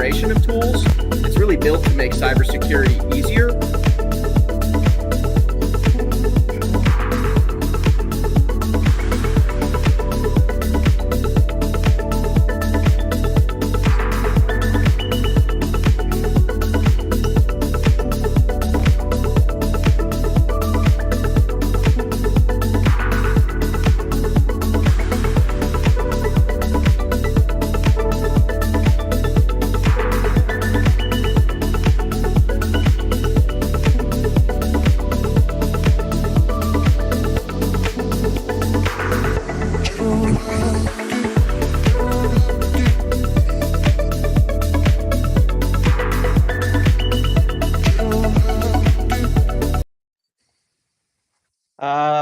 generation of tools. It's really built to make cybersecurity easier.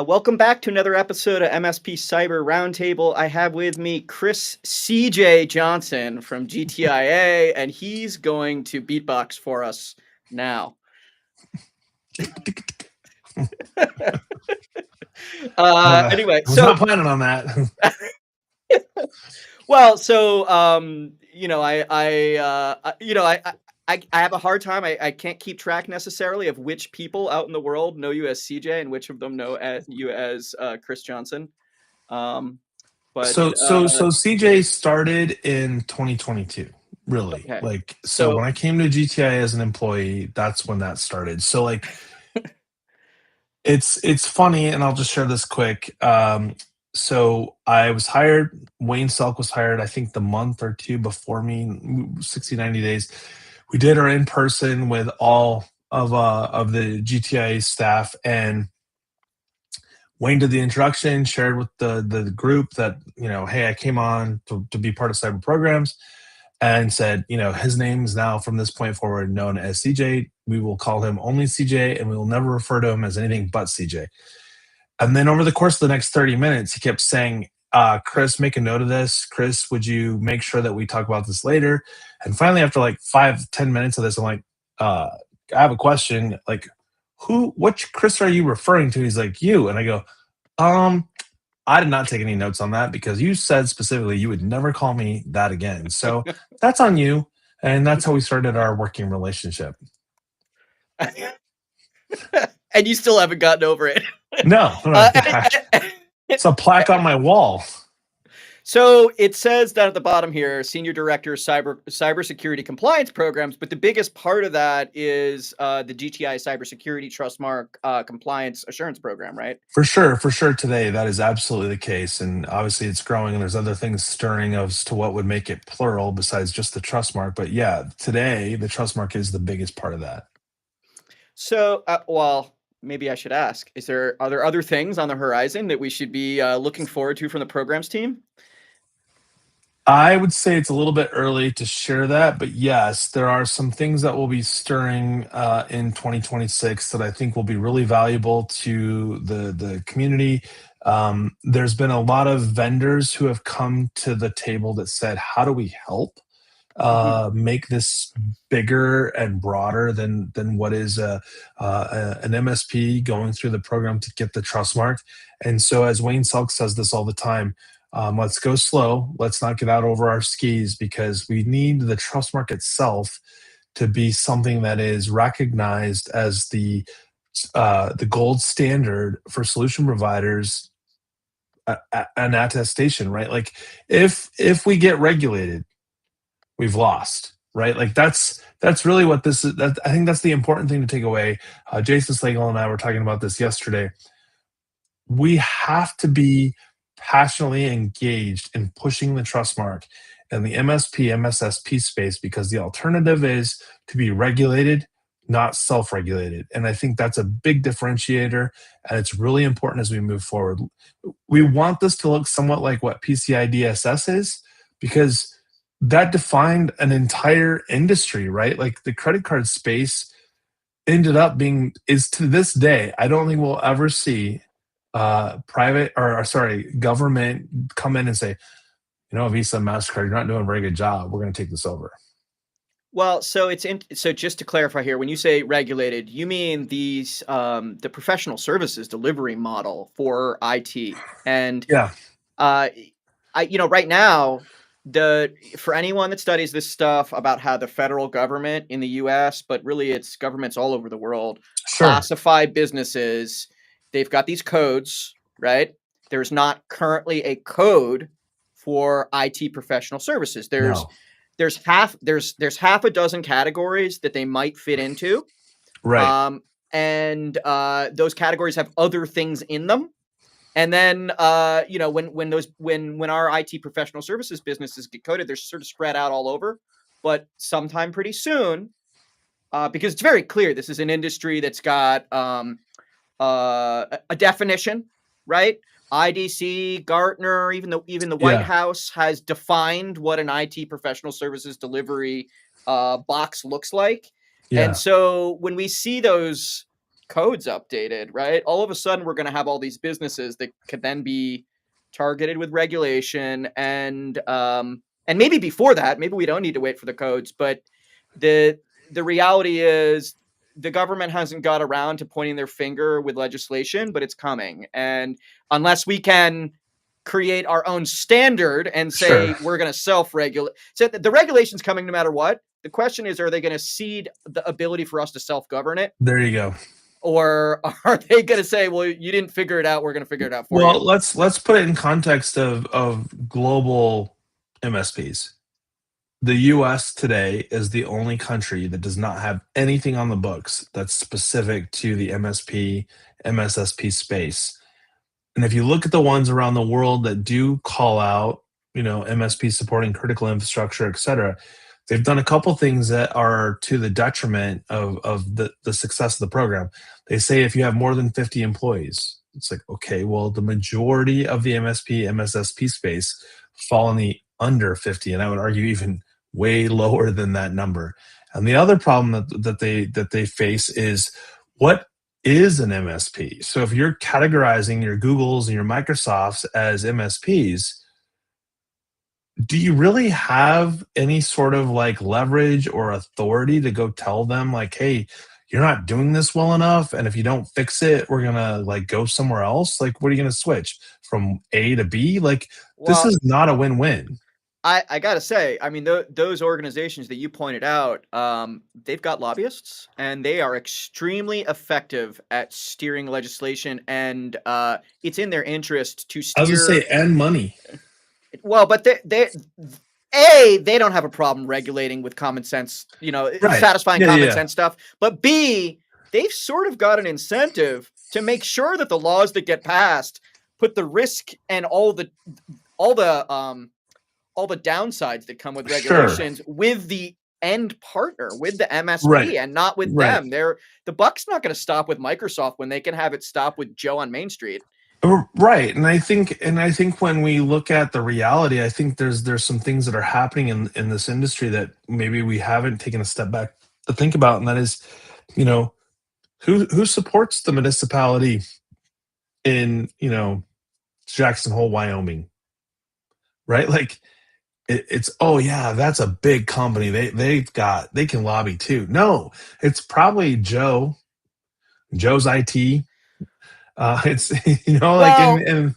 Welcome back to another episode of MSP Cyber Roundtable. I have with me Chris CJ Johnson from GTIA, and he's going to beatbox for us now. Anyway, I was not planning on that. Well, so I have a hard time. I can't keep track necessarily of which people out in the world know you as CJ and which of them know you as Chris Johnson. So CJ started in 2022, really. Okay. So when I came to GTI as an employee, that's when that started. So it's funny, and I'll just share this quick. So I was hired, Wayne Selk was hired, I think the month or two before me, 60, 90 days. We did our in-person with all of the GTIA staff, and Wayne did the introduction, shared with the group that, hey, I came on to be part of cyber programs, and said, his name is now from this point forward known as CJ. We will call him only CJ, and we will never refer to him as anything but CJ. And then over the course of the next 30 minutes, he kept saying, Chris, make a note of this. Chris, would you make sure that we talk about this later? And finally, after 5-10 minutes of this, I'm like, I have a question. Which Chris are you referring to? He's like, you. And I go, I did not take any notes on that because you said specifically you would never call me that again. So that's on you. And that's how we started our working relationship. And you still haven't gotten over it. No. It's a plaque on my wall. So it says down at the bottom here, Senior Director of Cybersecurity Compliance Programs, but the biggest part of that is the GTI Cybersecurity Trustmark Compliance Assurance Program, right? For sure today, that is absolutely the case. And obviously it's growing, and there's other things stirring as to what would make it plural besides just the Trustmark. But yeah, today the Trustmark is the biggest part of that. So, maybe I should ask, are there other things on the horizon that we should be looking forward to from the programs team? I would say it's a little bit early to share that, but yes, there are some things that will be stirring in 2026 that I think will be really valuable to the community. There's been a lot of vendors who have come to the table that said, how do we help make this bigger and broader than what is an MSP going through the program to get the Trustmark? And so as Wayne Selk says this all the time, let's go slow. Let's not get out over our skis, because we need the Trustmark itself to be something that is recognized as the gold standard for solution providers, an attestation, right? If we get regulated, we've lost, right? That's really what this is. I think that's the important thing to take away. Jason Slagle and I were talking about this yesterday. We have to be passionately engaged in pushing the Trustmark in the MSP, MSSP space, because the alternative is to be regulated, not self-regulated. And I think that's a big differentiator, and it's really important as we move forward. We want this to look somewhat like what PCI DSS is, because that defined an entire industry, right? The credit card space ended up is to this day, I don't think we'll ever see government come in and say, Visa, MasterCard, you're not doing a very good job. We're going to take this over. Well, so just to clarify here, when you say regulated, you mean these the professional services delivery model for IT, and yeah, right now for anyone that studies this stuff about how the federal government in the US, but really it's governments all over the world, Sure. classify businesses, they've got these codes, right? There's not currently a code for IT professional services. No. There's half a dozen categories that they might fit into. Right. Um, and those categories have other things in them. And then, when our IT professional services businesses get coded, they're sort of spread out all over. But sometime pretty soon, because it's very clear this is an industry that's got a definition, right? IDC, Gartner, even the White Yeah. House has defined what an IT professional services delivery box looks like. And Yeah. so when we see those codes updated, right, all of a sudden we're going to have all these businesses that could then be targeted with regulation, and maybe before that, maybe we don't need to wait for the codes, but the the reality is the government hasn't got around to pointing their finger with legislation, but it's coming. And unless we can create our own standard and say Sure. we're going to self-regulate, so the regulation's coming no matter what. The question is, are they going to cede the ability for us to self-govern it? There you go. Or are they going to say, well, you didn't figure it out, we're going to figure it out for you? Well, let's put it in context of global MSPs. The US today is the only country that does not have anything on the books that's specific to the MSP, MSSP space. And if you look at the ones around the world that do call out, MSP supporting critical infrastructure, et cetera, they've done a couple things that are to the detriment of the success of the program. They say if you have more than 50 employees, it's like, okay, well, the majority of the MSP, MSSP space fall in the under 50, and I would argue even way lower than that number. And the other problem that they face is what is an MSP. So if you're categorizing your Googles and your Microsofts as MSPs, do you really have any sort of like leverage or authority to go tell them like, hey, you're not doing this well enough, and if you don't fix it, we're gonna like go somewhere else? Like, what are you gonna switch from A to B? Like, this Well, is not a win-win. I gotta say, I mean, those organizations that you pointed out, they've got lobbyists, and they are extremely effective at steering legislation, and it's in their interest to I was gonna steer. say, and money. Well, but they don't have a problem regulating with common sense, Right. satisfying Yeah, yeah, common yeah. sense stuff. But B, they've sort of got an incentive to make sure that the laws that get passed put the risk and all the downsides that come with Sure. regulations with the end partner, with the Right. MSP, and not with Right. them. The buck's not going to stop with Microsoft when they can have it stop with Joe on Main Street. Right, and I think when we look at the reality, I think there's some things that are happening in this industry that maybe we haven't taken a step back to think about, and that is, you know, who supports the municipality in, Jackson Hole, Wyoming, right? Like it's, oh yeah, that's a big company. They can lobby too. No, it's probably Joe's IT. It's like Well, and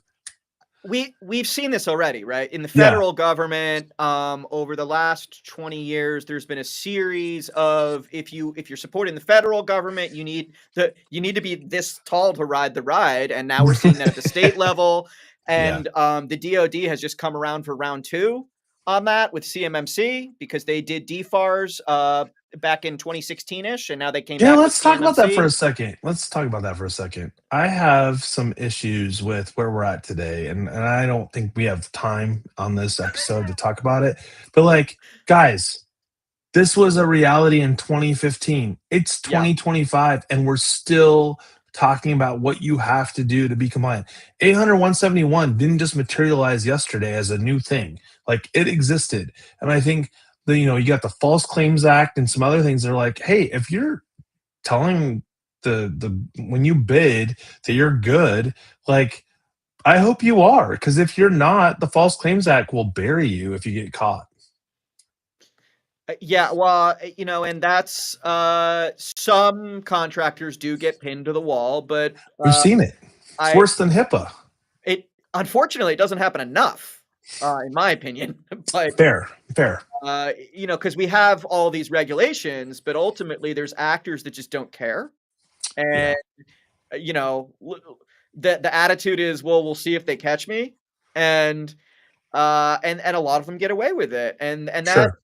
we've seen this already, right? In the yeah, federal government, over the last 20 years, there's been a series of, if you're supporting the federal government, you need to be this tall to ride the ride, and now we're seeing that at the state level, yeah. and the DoD has just come around for round two on that with CMMC because they did DFARS back in 2016ish, and now they came Yeah, back with let's talk about that for a CMMC. second. Let's talk about that for a second. I have some issues with where we're at today, and I don't think we have time on this episode to talk about it. But like, guys, this was a reality in 2015. It's Yeah. 2025, and we're still talking about what you have to do to be compliant. 800 didn't just materialize yesterday as a new thing. Like it existed. And I think you got the False Claims Act and some other things that are like, hey, if you're telling the when you bid that you're good, like I hope you are, because if you're not, the False Claims Act will bury you if you get caught. Yeah, well, and that's some contractors do get pinned to the wall, but We've seen it. It's I worse than HIPAA. it unfortunately it doesn't happen enough. in my opinion. But Fair, fair. because we have all these regulations, but ultimately there's actors that just don't care, Yeah, and the attitude is, well, we'll see if they catch me, and and a lot of them get away with it, sure.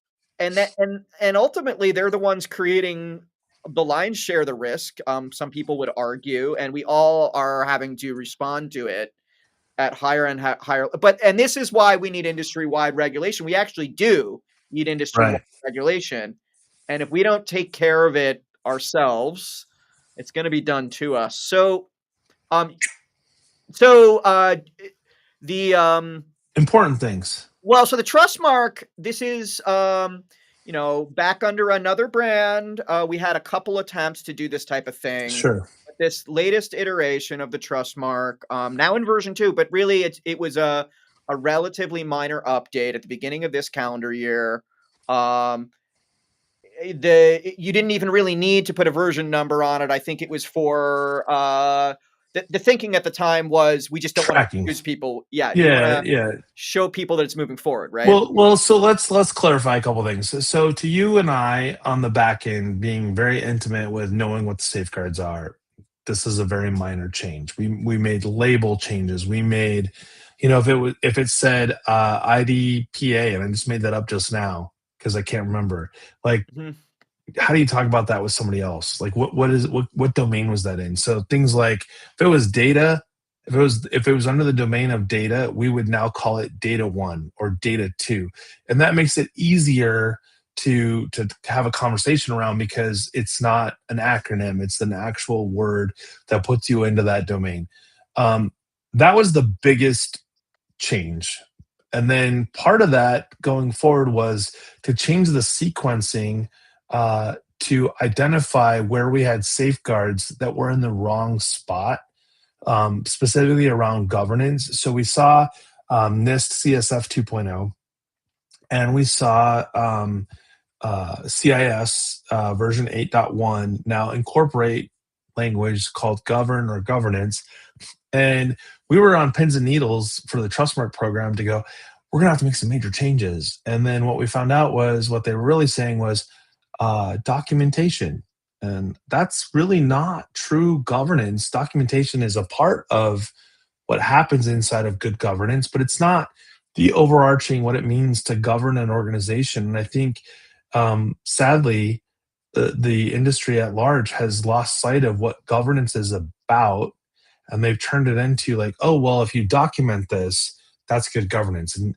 and ultimately they're the ones creating the lion's share of the risk. Some people would argue, and we all are having to respond to it at higher and higher. And this is why we need industry wide regulation. We actually do need industry wide Right. regulation, and if we don't take care of it ourselves, it's going to be done to us. Um, so the Important things. Well, so the Trustmark, this is, back under another brand. We had a couple attempts to do this type of thing. Sure. But this latest iteration of the Trustmark, now in version 2, but really it was a relatively minor update at the beginning of this calendar year. Um, you didn't even really need to put a version number on it. I think it was for the thinking at the time was we just don't want to Tracking. confuse people. Yeah, we want Yeah, to yeah. show people that it's moving forward, right? Well, so let's clarify a couple things. So to you and I on the back end, being very intimate with knowing what the safeguards are, this is a very minor change. We made label changes. We made, if it said IDPA, and I just made that up just now because I can't remember. Like, Mhm. how do you talk about that with somebody else? Like, what domain was that in? So things like if it was data, if it was under the domain of data, we would now call it data one or data two, and that makes it easier to have a conversation around because it's not an acronym; it's an actual word that puts you into that domain. Um, that was the biggest change. And then part of that going forward was to change the sequencing to identify where we had safeguards that were in the wrong spot, specifically around governance. So we saw NIST CSF 2.0, and we saw CIS version 8.1 now incorporate language called govern or governance. And we were on pins and needles for the Trustmark program to go, we're going to have to make some major changes. And then what we found out was what they were really saying was documentation. And that's really not true governance. Documentation is a part of what happens inside of good governance, but it's not the overarching what it means to govern an organization. And I think, sadly, the industry at large has lost sight of what governance is about, and they've turned it into like, oh well, if you document this, that's good governance, and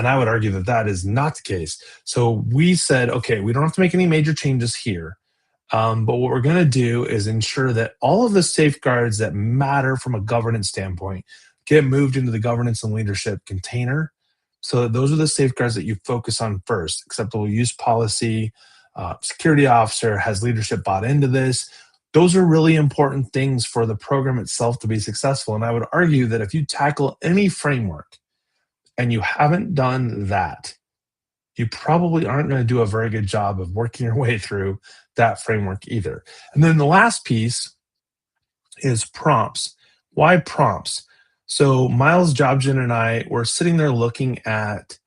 I would argue that that is not the case. So we said, okay, we don't have to make any major changes here, but what we're going to do is ensure that all of the safeguards that matter from a governance standpoint get moved into the governance and leadership container. So that those are the safeguards that you focus on first. Acceptable use policy, security officer, has leadership bought into this? Those are really important things for the program itself to be successful. And I would argue that if you tackle any framework and you haven't done that, you probably aren't going to do a very good job of working your way through that framework either. And then the last piece is prompts. Why prompts? So Miles Jobgen and I were sitting there looking at,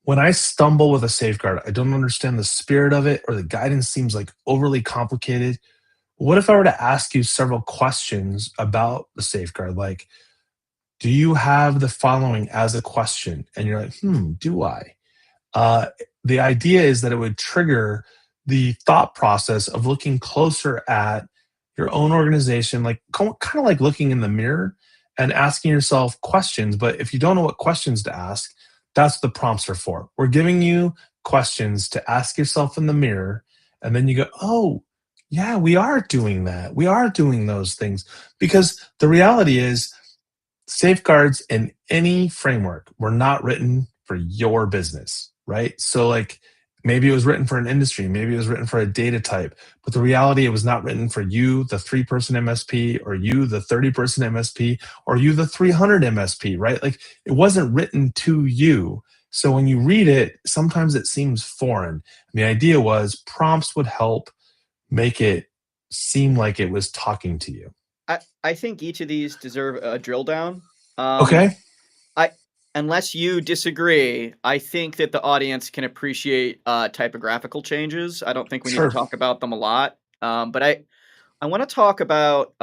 when I stumble with a safeguard, I don't understand the spirit of it, or the guidance seems like overly complicated. What if I were to ask you several questions about the safeguard? Like, do you have the following as a question? And you're like, do I? Uh, the idea is that it would trigger the thought process of looking closer at your own organization, like kind of like looking in the mirror and asking yourself questions. But if you don't know what questions to ask, that's what the prompts are for. We're giving you questions to ask yourself in the mirror, and then you go, oh, yeah, we are doing that. We are doing those things. Because the reality is, safeguards in any framework were not written for your business, right? So, like, maybe it was written for an industry, maybe it was written for a data type, but the reality, it was not written for you, the 3-person MSP, or you, the 30-person MSP, or you, the 300 MSP, right? Like, it wasn't written to you. So when you read it, sometimes it seems foreign. And the idea was prompts would help make it seem like it was talking to you. I think each of these deserve a drill down. Um, Okay. I unless you disagree, I think that the audience can appreciate typographical changes. I don't think we need to Sure. talk about them a lot, but I want to talk about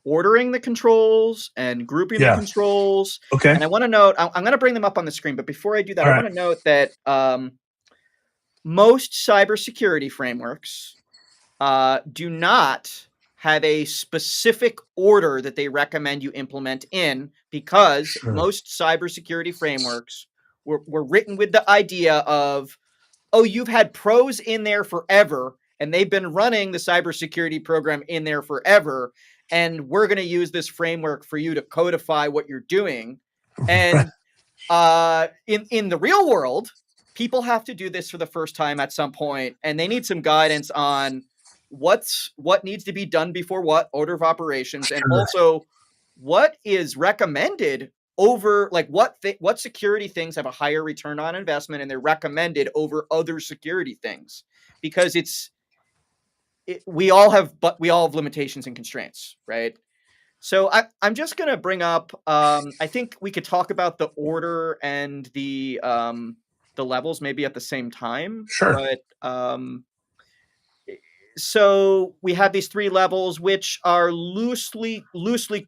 ordering the controls and grouping the Yeah. controls. Okay. And I want to note, I'm going to bring them up on the screen, but before I do that, All I right. want to note that most cybersecurity frameworks do not have a specific order that they recommend you implement in, because Sure. most cybersecurity frameworks were written with the idea of, oh, you've had pros in there forever, and they've been running the cybersecurity program in there forever, and we're going to use this framework for you to codify what you're doing. And in the real world, people have to do this for the first time at some point, and they need some guidance on what needs to be done before what order of operations, and Sure. also what is recommended over, like, what security things have a higher return on investment and they're recommended over other security things, because we all have limitations and constraints, right? So I'm just gonna bring up. I think we could talk about the order and the levels maybe at the same time. Sure. But so we have these three levels, which are loosely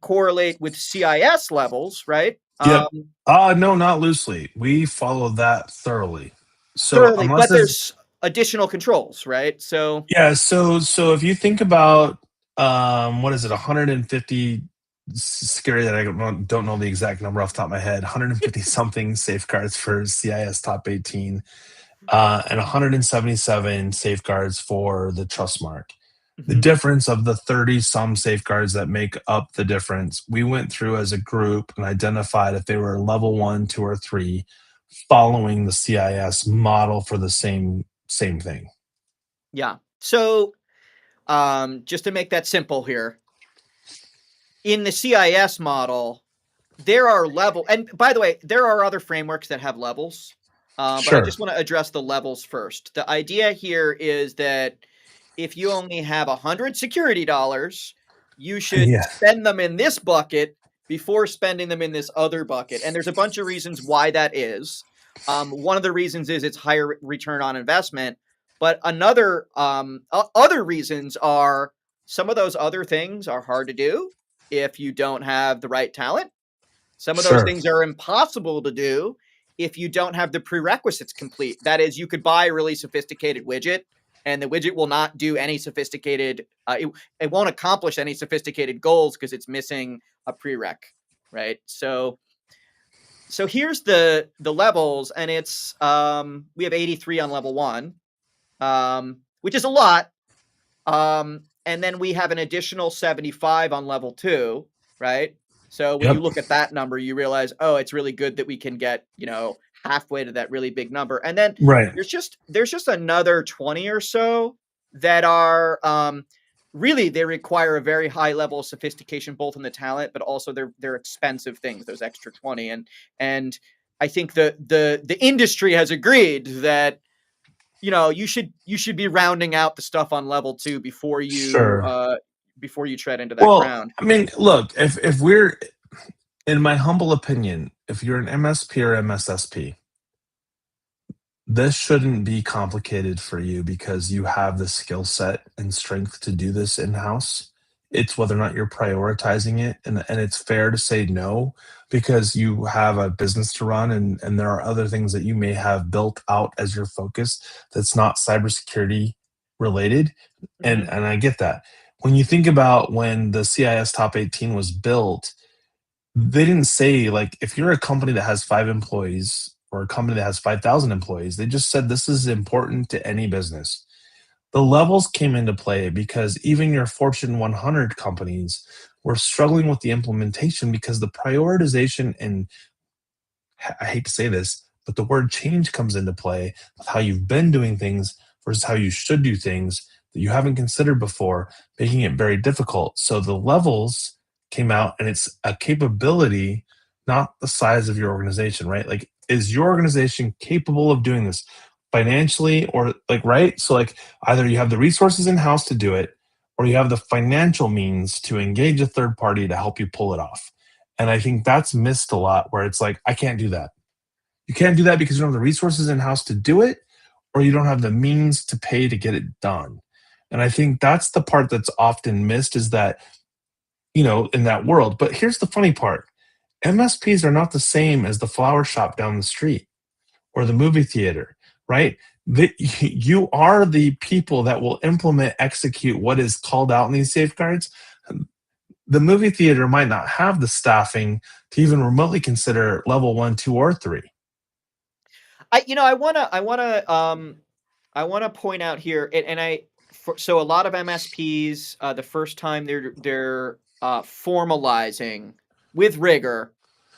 correlate with CIS levels, right? Yep. No, not loosely. We follow that thoroughly. So Thoroughly, unless but there's there's additional controls, right? So yeah, so if you think about what is it, 150, scary that I don't know the exact number off the top of my head, 150 something safeguards for CIS top 18, and 177 safeguards for the Trustmark. The mhm, difference of the 30 some safeguards that make up the difference, we went through as a group and identified if they were level 1, 2, or 3, following the CIS model for the same thing. yeah. So just to make that simple here, in the CIS model, there are level, and by the way, there are other frameworks that have levels, but I Sure. just want to address the levels first. The idea here is that if you only have $100 security, you should Yeah. spend them in this bucket before spending them in this other bucket. And there's a bunch of reasons why that is. One of the reasons is it's higher return on investment, but another other reasons are some of those other things are hard to do if you don't have the right talent. Some of those Sure. things are impossible to do if you don't have the prerequisites complete. That is, you could buy a really sophisticated widget, and the widget will not do any sophisticated, it won't accomplish any sophisticated goals because it's missing a prereq, right? So here's the levels, and it's we have 83 on level 1, which is a lot. And then we have an additional 75 on level 2, right? So when you Yep. look at that number, you realize, oh, it's really good that we can get, halfway to that really big number. And then Right. there's just another 20 or so that are really, they require a very high level of sophistication, both in the talent, but also they're expensive things, those extra 20. And I think the industry has agreed that you should be rounding out the stuff on level 2 Sure. before you tread into that Well, ground. I mean, look, if we're, in my humble opinion, if you're an MSP or MSSP, this shouldn't be complicated for you because you have the skill set and strength to do this in-house. It's whether or not you're prioritizing it, and it's fair to say no because you have a business to run, and there are other things that you may have built out as your focus that's not cybersecurity related, and Mhm. and I get that. When you think about when the CIS Top 18 was built, they didn't say, like, if you're a company that has 5 employees or a company that has 5,000 employees, they just said this is important to any business. The levels came into play because even your Fortune 100 companies were struggling with the implementation because the prioritization and, I hate to say this, but the word change comes into play with how you've been doing things versus how you should do things that you haven't considered before, making it very difficult. So the levels came out and it's a capability, not the size of your organization, right? Like, is your organization capable of doing this financially or, like, right? So, like, either you have the resources in house to do it or you have the financial means to engage a third party to help you pull it off. And I think that's missed a lot, where it's like, I can't do that. You can't do that because you don't have the resources in house to do it, or you don't have the means to pay to get it done. And I think that's the part that's often missed, is that, in that world. But here's the funny part: MSPs are not the same as the flower shop down the street or the movie theater, right? You are the people that will implement, execute what is called out in these safeguards. The movie theater might not have the staffing to even remotely consider level one, two, or three. I wanna point out here, so a lot of MSPs, the first time they're formalizing with rigor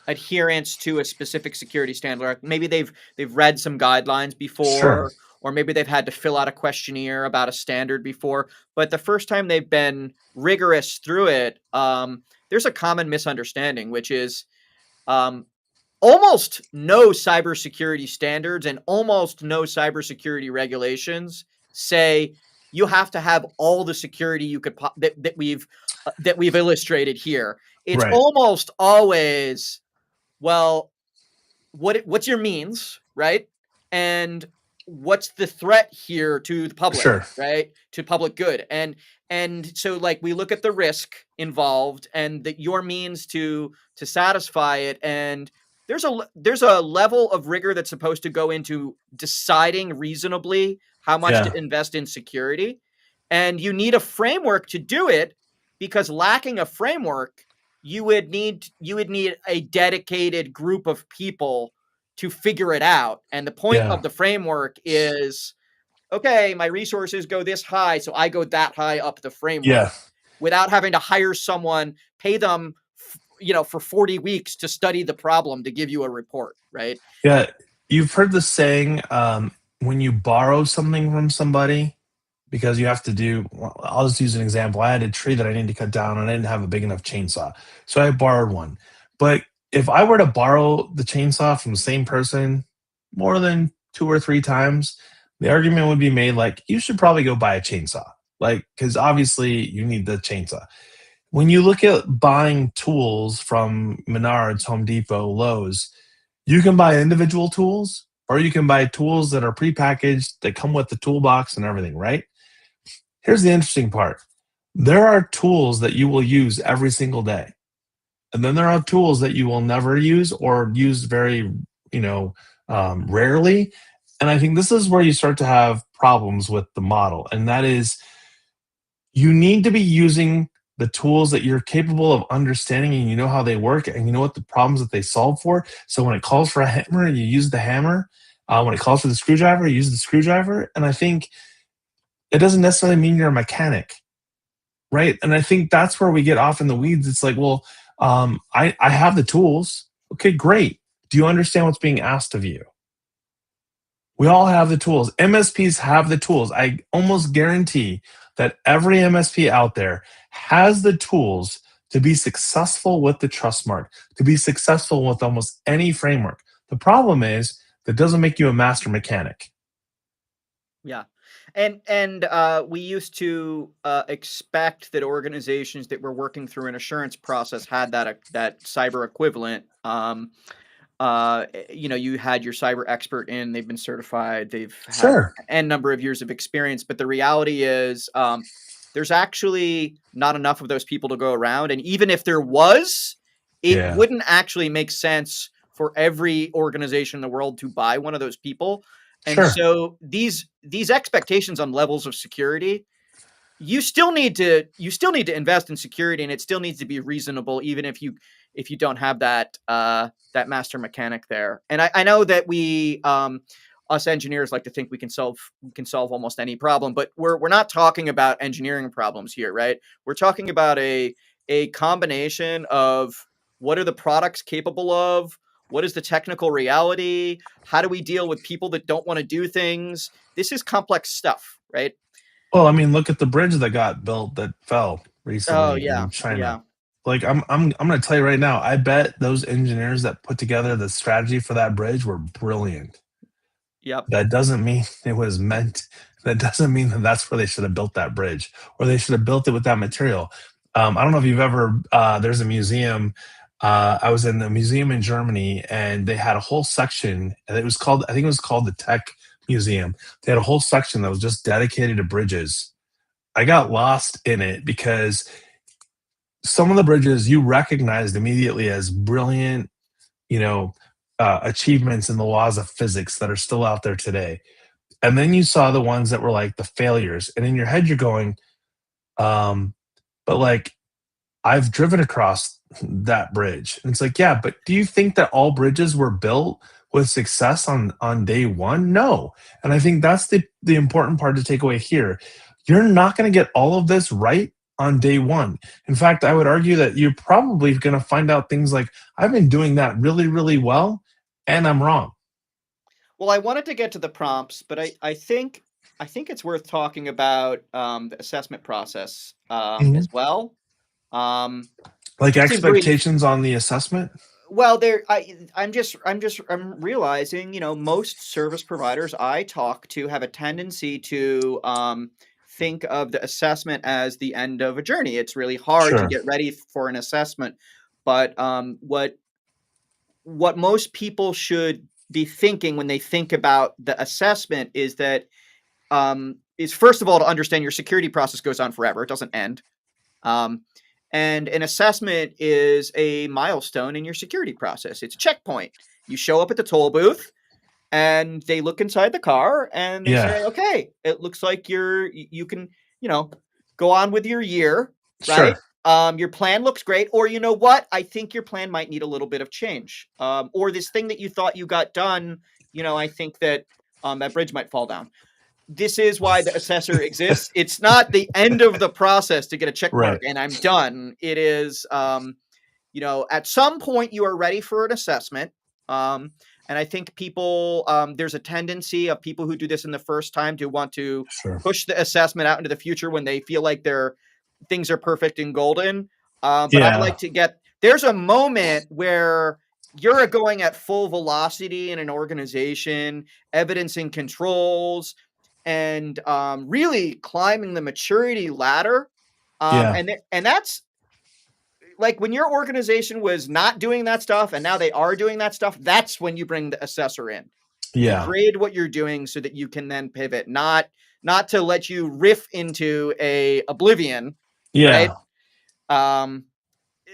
adherence to a specific security standard. Like, maybe they've read some guidelines Sure. before, or maybe they've had to fill out a questionnaire about a standard before. But the first time they've been rigorous through it, there's a common misunderstanding, which is um, almost no cybersecurity standards and almost no cybersecurity regulations say you have to have all the security you could that we've illustrated here. It's Right. almost always, well, what's your means, right? And what's the threat here to the public, Sure. right? To public good. And so, like, we look at the risk involved and that your means to satisfy it, and there's a level of rigor that's supposed to go into deciding reasonably how much to Yeah. invest in security. And you need a framework to do it, because lacking a framework, you would need a dedicated group of people to figure it out. And the point Yeah. of the framework is, okay, my resources go this high, so I go that high up the framework, Yeah. without having to hire someone, pay them, for 40 weeks to study the problem to give you a report, right? Yeah. You've heard the saying, when you borrow something from somebody, because you have to do, well, I'll just use an example. I had a tree that I needed to cut down and I didn't have a big enough chainsaw. So I borrowed one. But if I were to borrow the chainsaw from the same person more than two or three times, the argument would be made like, you should probably go buy a chainsaw. Like, because obviously you need the chainsaw. When you look at buying tools from Menards, Home Depot, Lowe's, you can buy individual tools, or you can buy tools that are prepackaged that come with the toolbox and everything, right? Here's the interesting part: there are tools that you will use every single day. And then there are tools that you will never use, or use very, rarely. And I think this is where you start to have problems with the model. And that is, you need to be using the tools that you're capable of understanding, and you know how they work, and you know what the problems that they solve for. So when it calls for a hammer, you use the hammer. When it calls for the screwdriver, you use the screwdriver. And I think it doesn't necessarily mean you're a mechanic, right? And I think that's where we get off in the weeds. It's like, well, I have the tools. Okay, great. Do you understand what's being asked of you? We all have the tools. MSPs have the tools. I almost guarantee that every MSP out there has the tools to be successful with the trust mark, to be successful with almost any framework. The problem is that doesn't make you a master mechanic. Yeah. And we used to expect that organizations that were working through an assurance process had that cyber equivalent. You had your cyber expert in, they've been certified, they've had Sure. n number of years of experience, but the reality is, there's actually not enough of those people to go around, and even if there was, it Yeah. wouldn't actually make sense for every organization in the world to buy one of those people. And Sure. so these expectations on levels of security, you still need to invest in security, and it still needs to be reasonable, even if you don't have that master mechanic there. And I know that us engineers like to think we can solve almost any problem, but we're not talking about engineering problems here, right? We're talking about a combination of, what are the products capable of? What is the technical reality? How do we deal with people that don't want to do things? This is complex stuff, right? Well, I mean, look at the bridge that got built that fell Oh recently yeah, in China. yeah, Like, I'm gonna tell you right now, I bet those engineers that put together the strategy for that bridge were brilliant. yep. That doesn't mean it was meant. That doesn't mean that that's where they should have built that bridge, or they should have built it with that material. I don't know if you've ever. There's a museum I was in a museum in Germany, and they had a whole section, and it was called, I think it was called the Tech Museum. They had a whole section that was just dedicated to bridges. I got lost in it because some of the bridges you recognized immediately as brilliant, you know, achievements in the laws of physics that are still out there today. And then you saw the ones that were like the failures. And in your head, you're going, um, but like, I've driven across that bridge. And it's like, yeah, but do you think that all bridges were built with success on day one? No. And I think that's the important part to take away here. You're not going to get all of this right on day one. In fact, I would argue that you're probably going to find out things like, I've been doing that really, really well, and I'm wrong. Well, I wanted to get to the prompts, but I think it's worth talking about the assessment process Mhm. as well. Um, Like just in brief, expectations on the assessment. well, I'm realizing, you know, most service providers I talk to have a tendency to think of the assessment as the end of a journey. It's really hard to Sure. get ready for an assessment, but what most people should be thinking when they think about the assessment is first of all to understand your security process goes on forever. It doesn't end. Um, and an assessment is a milestone in your security process. It's a checkpoint. You show up at the toll booth and they look inside the car and they Yeah. say, "Okay, it looks like you can, you know, go on with your year, right? Sure. Your plan looks great, or you know what? I think your plan might need a little bit of change. Or this thing that you thought you got done, you know, I think that that bridge might fall down." This is why the assessor exists. It's not the end of the process to get a check mark Right. and I'm done. It is, you know, at some point you are ready for an assessment. Um, and I think people, there's a tendency of people who do this in the first time to want to Sure. push the assessment out into the future when they feel like their things are perfect and golden. But I Yeah. like to get there's a moment where you're going at full velocity in an organization, evidencing controls, and really climbing the maturity ladder. Yeah. And that's like when your organization was not doing that stuff and now they are doing that stuff, that's when you bring the assessor in. You Yeah. grade what you're doing so that you can then pivot, not to let you riff into a oblivion, right? Yeah. Um,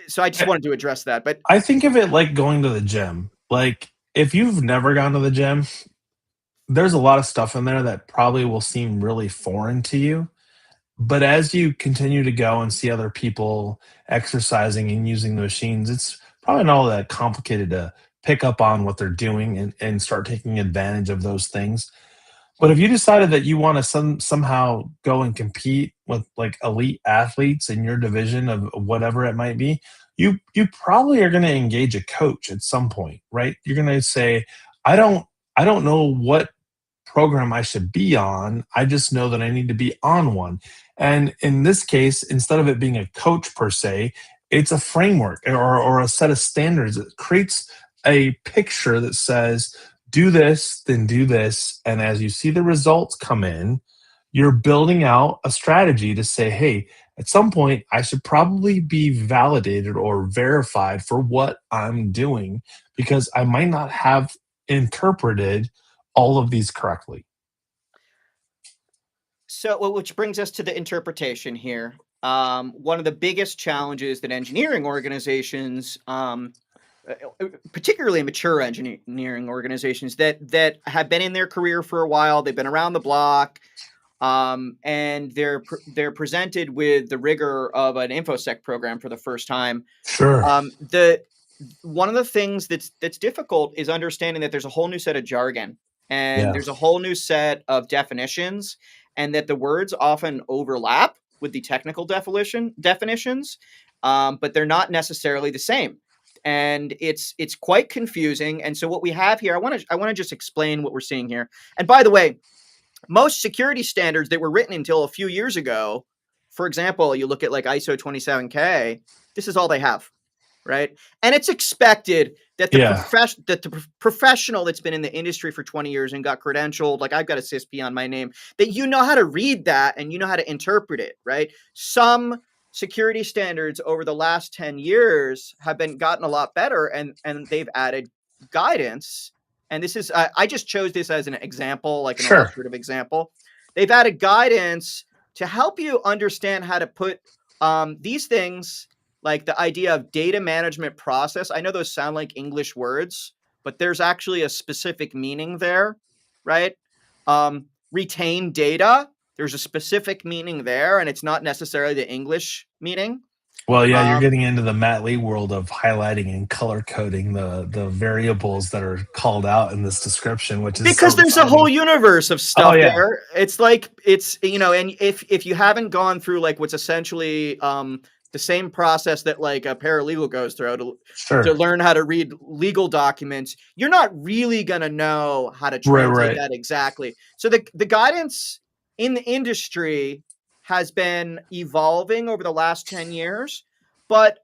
so I just I wanted to address that. But I think of it like going to the gym. Like, if you've never gone to the gym, there's a lot of stuff in there that probably will seem really foreign to you. But as you continue to go and see other people exercising and using the machines, it's probably not all that complicated to pick up on what they're doing and start taking advantage of those things. But if you decided that you want to somehow go and compete with like elite athletes in your division of whatever it might be, you probably are going to engage a coach at some point, right? You're going to say, I don't I don't know what program I should be on. I just know that I need to be on one. And in this case, instead of it being a coach per se, it's a framework or a set of standards that creates a picture that says, do this, then do this. And as you see the results come in, you're building out a strategy to say, hey, at some point, I should probably be validated or verified for what I'm doing because I might not have interpreted all of these correctly. so, which brings us to the interpretation here. One of the biggest challenges that engineering organizations, particularly mature engineering organizations that have been in their career for a while, they've been around the block, and they're presented with the rigor of an infosec program for the first time. Sure. The One of the things that's difficult is understanding that there's a whole new set of jargon and Yeah. there's a whole new set of definitions, and that the words often overlap with the technical definitions, but they're not necessarily the same. And it's quite confusing. And so what we have here, I want to just explain what we're seeing here. And by the way, most security standards that were written until a few years ago, for example, you look at like ISO 27K, this is all they have, right? And it's expected that Yeah. the professional that's been in the industry for 20 years and got credentialed, like I've got a CISP on my name, that you know how to read that and you know how to interpret it, right? Some security standards over the last 10 years have been gotten a lot better, and they've added guidance. And this is I just chose this as an example, like an Sure. illustrative example. They've added guidance to help you understand how to put these things, like the idea of data management process. I know those sound like English words, but there's actually a specific meaning there, right? Retain data, there's a specific meaning there, and it's not necessarily the English meaning. Well, yeah, you're Um, getting into the Matt Lee world of highlighting and color coding the variables that are called out in this description, which is because so there's a whole exciting. universe of Oh stuff yeah, there. It's like and if you haven't gone through like what's essentially the same process that like a paralegal goes through to sure. learn how to read legal documents, you're not really gonna know how to Right, translate right. that exactly. So the guidance in the industry has been evolving over the last 10 years. But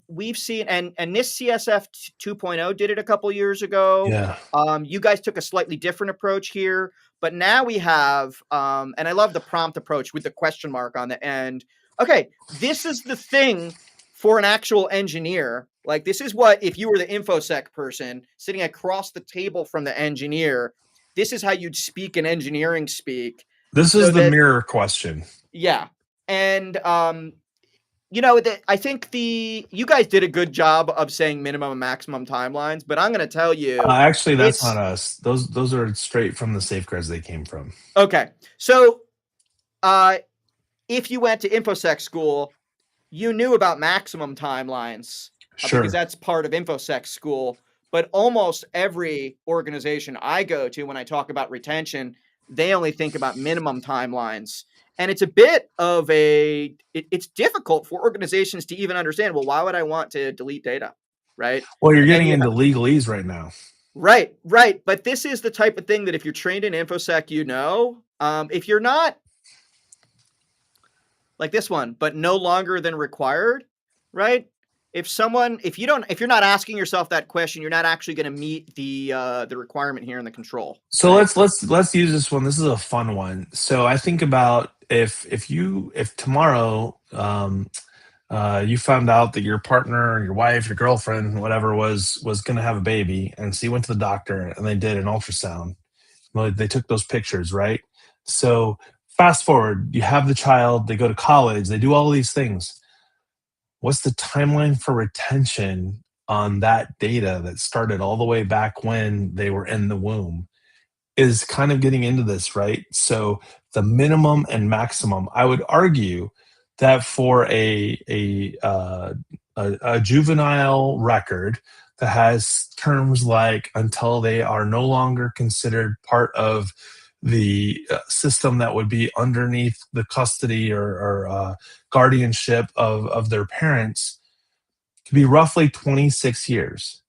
we've seen, and this CSF 2.0 did it a couple years ago. Yeah. You guys took a slightly different approach here, but now we have, and I love the prompt approach with the question mark on the end. Okay, this is the thing for an actual engineer. Like, this is what, if you were the InfoSec person sitting across the table from the engineer, this is how you'd speak in engineering speak. This is So the that, mirror question. yeah. And I think you guys did a good job of saying minimum and maximum timelines, but I'm going to tell you, Actually, that's not it's us. Those are straight from the safeguards they came from. okay. So, uh, if you went to InfoSec school, you knew about maximum timelines because Sure. that's part of InfoSec school. But almost every organization I go to, when I talk about retention, they only think about minimum timelines. And it's a bit of it's difficult for organizations to even understand, well, why would I want to delete data? Right. Well, you're And then getting you into legalese right now. Right, right. But this is the type of thing that if you're trained in InfoSec, if you're not like this one, but no longer than required, right? If you're not asking yourself that question, you're not actually going to meet the requirement here in the control, So right? let's use this one. This is a fun one. So I think about if tomorrow you found out that your partner, your wife, your girlfriend, whatever was going to have a baby, and so you went to the doctor and they did an ultrasound. Well, they took those pictures, right? So fast forward, you have the child, they go to college, they do all these things. What's the timeline for retention on that data that started all the way back when they were in the womb? Is kind of getting into this, right? So the minimum and maximum, I would argue that for a juvenile record that has terms like until they are no longer considered part of the system that would be underneath the custody or guardianship of their parents, to be roughly 26 years.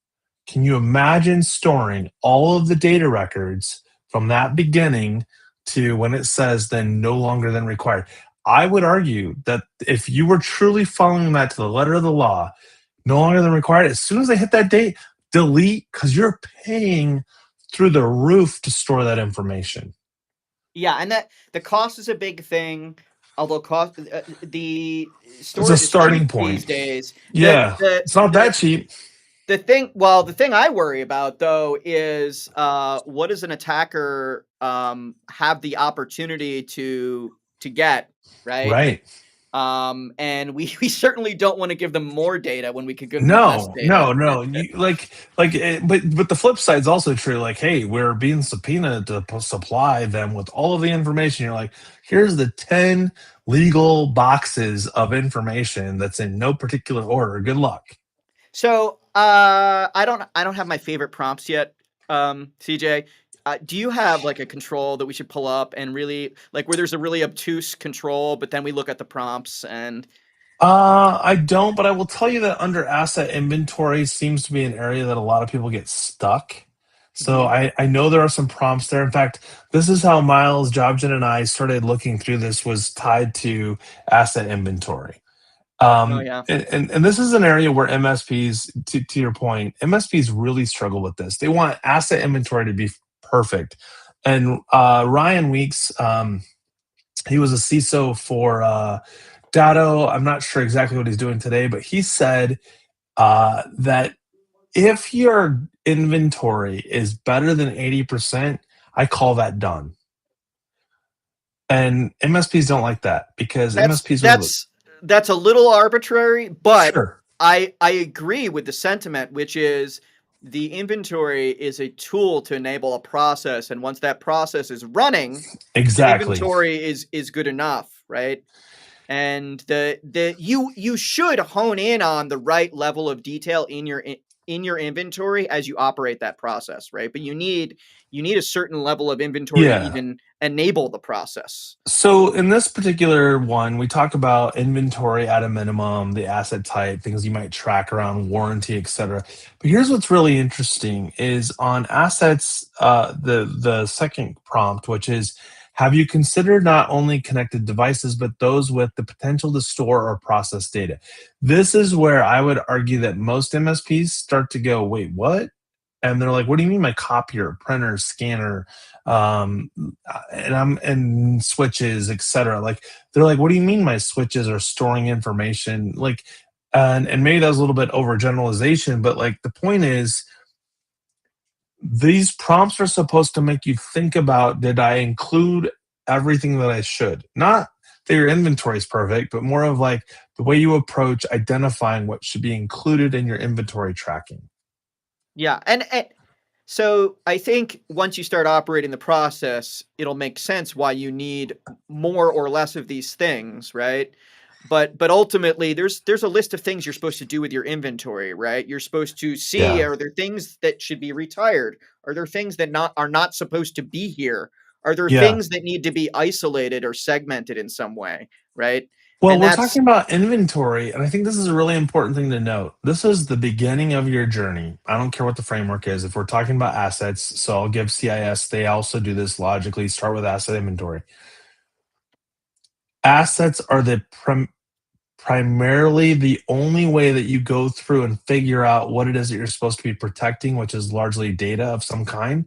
Can you imagine storing all of the data records from that beginning to when it says then no longer than required? I would argue that if you were truly following that to the letter of the law, no longer than required, as soon as they hit that date, delete, because you're paying through the roof to store that information. Yeah, and that the cost is a big thing. Although the It's a storage is starting cheap these point. days. The Yeah, the it's not the that cheap. the thing I worry about though is what does an attacker have the opportunity to get, right? Right. And we certainly don't want to give them more data when we could give them less No, data. no, no. You but the flip side's also true. Like, hey, we're being subpoenaed to supply them with all of the information. You're like, here's the 10 legal boxes of information that's in no particular order. Good luck. So I don't have my favorite prompts yet, CJ. Do you have like a control that we should pull up and really like where there's a really obtuse control, but then we look at the prompts and I don't, but I will tell you that under asset inventory seems to be an area that a lot of people get stuck. So Mhm. I know there are some prompts there. In fact, this is how Miles, Jobjan, and I started looking through this, was tied to asset inventory. Oh yeah. And this is an area where MSPs, to your point, MSPs really struggle with this. They want asset inventory to be perfect. And Ryan Weeks, he was a CISO for Datto, I'm not sure exactly what he's doing today, but he said that if your inventory is better than 80%, I call that done. And MSPs don't like that because That's MSPs are that's that's a little arbitrary, but sure. I agree with the sentiment, which is the inventory is a tool to enable a process, and once that process is running, the Exactly. inventory is good enough, right? And the you should hone in on the right level of detail in your inventory as you operate that process, right? But you need a certain level of inventory to Yeah. even enable the process. So in this particular one, we talk about inventory at a minimum, the asset type, things you might track around warranty, etc. But here's what's really interesting is on assets, the second prompt, which is have you considered not only connected devices, but those with the potential to store or process data? This is where I would argue that most MSPs start to go, wait, what? And they're like, what do you mean my copier, printer, scanner, um, and switches, etc. Like they're like, what do you mean my switches are storing information? Like, and maybe that was a little bit overgeneralization, but like the point is, these prompts are supposed to make you think about, did I include everything that I should? Not that your inventory is perfect, but more of like the way you approach identifying what should be included in your inventory tracking. Yeah, and so I think once you start operating the process, it'll make sense why you need more or less of these things, right? But ultimately, there's a list of things you're supposed to do with your inventory, right? You're supposed to see, Yeah. are there things that should be retired? Are there things that not supposed to be here? Are there Yeah. things that need to be isolated or segmented in some way, right? Well, And we're that's talking about inventory, and I think this is a really important thing to note. This is the beginning of your journey. I don't care what the framework is. If we're talking about assets, so I'll give CIS, they also do this logically. Start with asset inventory. Assets are the primarily the only way that you go through and figure out what it is that you're supposed to be protecting, which is largely data of some kind.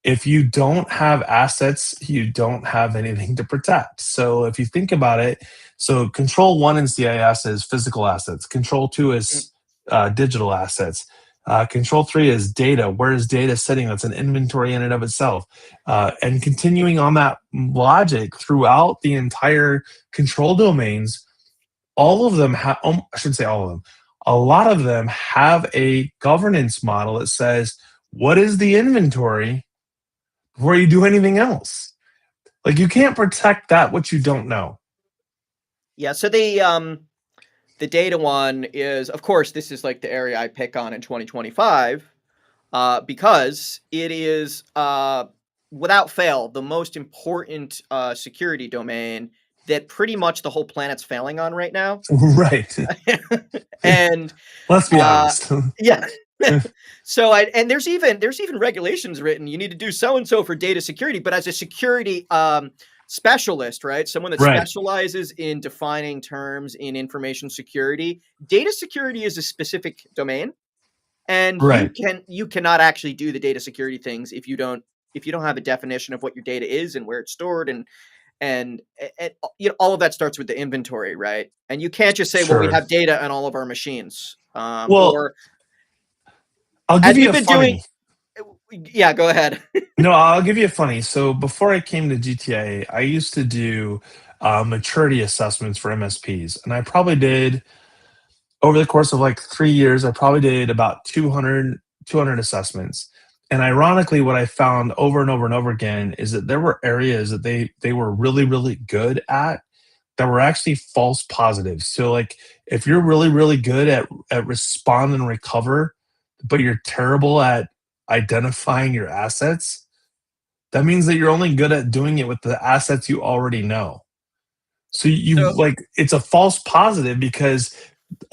If you don't have assets, you don't have anything to protect. So if you think about it, so control one in CIS is physical assets. Control two mm, is digital assets. Control three is data. Where is data sitting? That's an inventory in and of itself. And continuing on that logic throughout the entire control domains, all of them have, I shouldn't say all of them, a lot of them have a governance model that says, what is the inventory before you do anything else? Like you can't protect that which you don't know. yeah, so the data one is, of course, this is like the area I pick on in 2025, because it is, without fail, the most important security domain that pretty much the whole planet's failing on right now. Right. And Let's be uh, honest. yeah. So and there's even regulations written. You need to do so and so for data security, but as a security specialist, right? Someone that Right. specializes in defining terms in information security, data security is a specific domain, and Right. you cannot actually do the data security things if you don't have a definition of what your data is and where it's stored, and you know, all of that starts with the inventory, right? And you can't just say, well, we Sure. have data on all of our machines, Well, or I'll give as you we've a been doing. funny. Yeah, go ahead. No, I'll give you a funny. So before I came to GTIA, I used to do maturity assessments for MSPs, and I probably did over the course of like 3 years. I probably did about 200 assessments. And ironically, what I found over and over and over again is that there were areas that they were really really good at that were actually false positives. So like if you're really really good at respond and recover, but you're terrible at identifying your assets, that means that you're only good at doing it with the assets you already know. So you So like it's a false positive because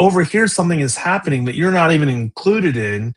over here something is happening that you're not even included in,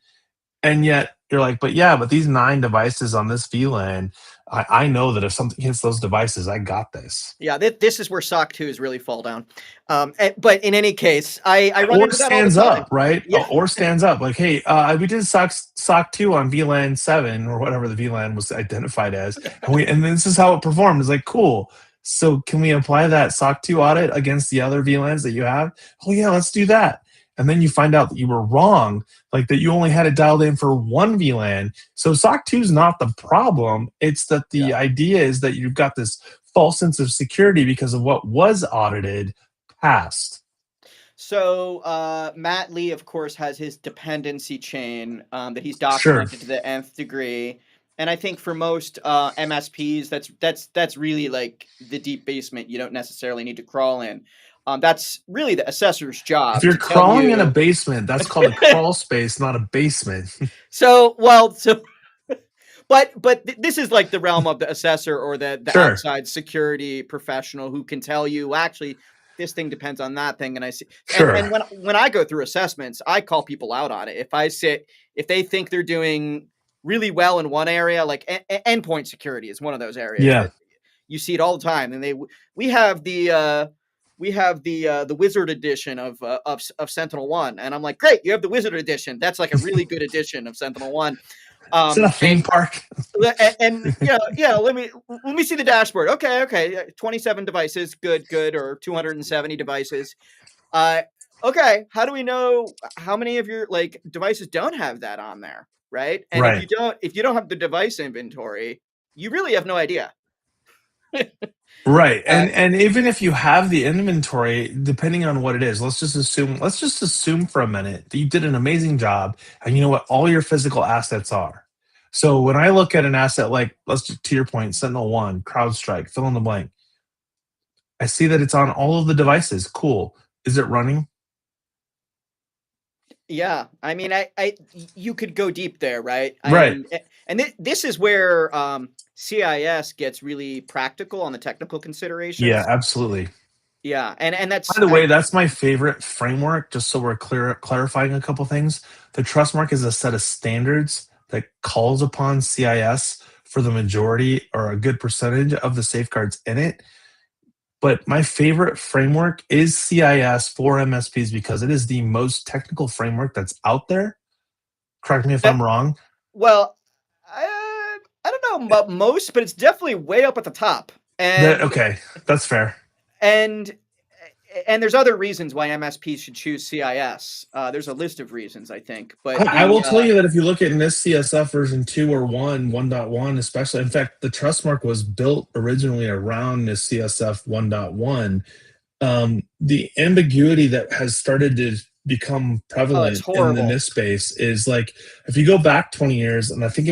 and yet you're like, but yeah, but these 9 devices on this VLAN, I know that if something hits those devices, I got this. yeah, this is where SOC 2s really fall down. But in any case, I run Or into that all the stands time. up, right? Yeah. Or stands up like, hey, we did SOC 2 on VLAN 7 or whatever the VLAN was identified as, and this is how it performed. It's like cool. So can we apply that SOC 2 audit against the other VLANs that you have? Oh yeah, let's do that. And then you find out that you were wrong, like that you only had it dialed in for one VLAN. So SOC 2 is not the problem. It's that the Yeah. idea is that you've got this false sense of security because of what was audited past. So Matt Lee, of course, has his dependency chain that he's Sure. documented to the nth degree, and I think for most MSPs, that's really like the deep basement. You don't necessarily need to crawl in. That's really the assessor's If job you're to tell crawling in a you. basement, that's called a crawl space, not a basement. So but this is like the realm of the assessor or the Sure. outside security professional who can tell you, "Well, actually, this thing depends on that thing." And I see, and Sure. when I go through assessments, I call people out on it. If they think they're doing really well in one area, like endpoint security is one of those areas Yeah. that you see it all the time. And we have the wizard edition of Sentinel One, and I'm like, great, you have the wizard edition. That's like a really good edition of Sentinel One. Is it a theme park? And yeah, let me see the dashboard. Okay, 27 devices, good, or 270 devices. Uh, okay, how do we know how many of your like devices don't have that on there, right? And Right. if you don't have the device inventory, you really have no idea. Right. Uh, And even if you have the inventory, depending on what it is, let's just assume for a minute that you did an amazing job and you know what all your physical assets are. So when I look at an asset like to your point, Sentinel One, CrowdStrike, fill in the blank, I see that it's on all of the devices. Cool. Is it running? Yeah, I mean, you could go deep there, right? Right. And this is where CIS gets really practical on the technical Yeah, considerations. absolutely. Yeah, and By that's the way, that's my favorite framework, just so we're clarifying a couple things. The Trustmark is a set of standards that calls upon CIS for the majority or a good percentage of the safeguards in it. But my favorite framework is CIS for MSPs because it is the most technical framework that's out there. Correct me if uh, I'm wrong. well, I don't know about most, but it's definitely way up at the top. Okay, that's fair. And and there's other reasons why MSPs should choose CIS. There's a list of reasons, I think, but I will tell you that if you look at NIST CSF version 2 or 1.1, especially, in fact, the Trustmark was built originally around NIST CSF 1.1. The ambiguity that has started to become oh, it's prevalent in the horrible. NIST space is like if you go back 20 years, and I think